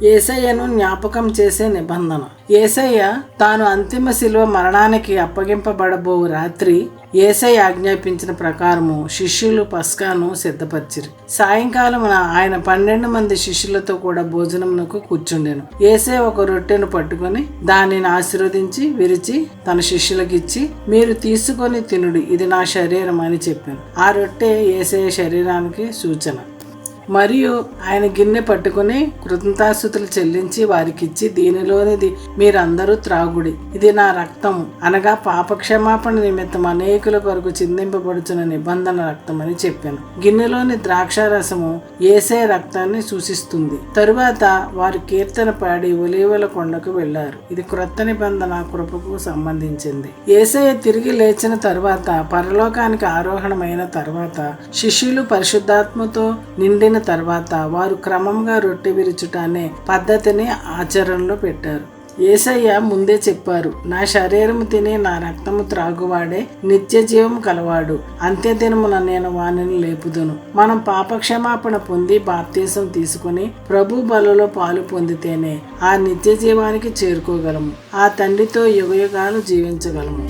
యేసయ్యను జ్ఞాపకం చేసే నిబంధన. యేసయ్య తాను అంతిమ శిలువ మరణానికి అప్పగింపబడబో రాత్రి యేసయ్య ఆజ్ఞాపించిన ప్రకారము శిష్యులు పస్కాను సిద్ధపరిచిరి. సాయంకాలమున ఆయన 12 మంది శిష్యులతో కూడా భోజనమునకు కూర్చుండెను. యేసయ్య ఒక రొట్టెను పట్టుకొని దానిని ఆశీర్వదించి విరిచి తన శిష్యులకిచ్చి, మీరు తీసుకొని తినుడి, ఇది నా శరీరం అని చెప్పాను. ఆ రొట్టె యేసయ్య శరీరానికి సూచన. మరియు ఆయన గిన్నె పట్టుకుని కృతజ్ఞతాస్తుతులు చెల్లించి వారికిచ్చి, దీనిలోనిది మీరందరూ త్రాగుడి, ఇది నా రక్తం, అనగా పాపక్షమాపణ నిమిత్తం అనేకుల కొరకు చిందింపబడుచున్న నిబంధన రక్తం అని చెప్పాను. గిన్నెలోని ద్రాక్షారసము యేసయ్య రక్తాన్ని సూచిస్తుంది. తరువాత వారు కీర్తన పాడి ఒలీవల కొండకు వెళ్లారు. ఇది క్రొత్త నిబంధన కృపకు సంబంధించింది. యేసయ్య తిరిగి లేచిన తరువాత, పరలోకానికి ఆరోహణమైన తర్వాత, శిష్యులు పరిశుద్ధాత్మతో నిండిన తర్వాత వారు క్రమంగా రొట్టె విరుచుట అనే పద్ధతిని ఆచరణలో పెట్టారు. యేసయ్య ముందే చెప్పారు, నా శరీరము తిని నా రక్తము త్రాగువాడే నిత్య జీవం కలవాడు, అంత్యదినమున నేను వానిని లేపుదును. మనం పాపక్షమాపణ పొంది బాప్తీసం తీసుకుని ప్రభు బలలో పాలు పొందితేనే ఆ నిత్య జీవానికి చేరుకోగలము. ఆ తండ్రితో యుగయుగాలు జీవించగలము.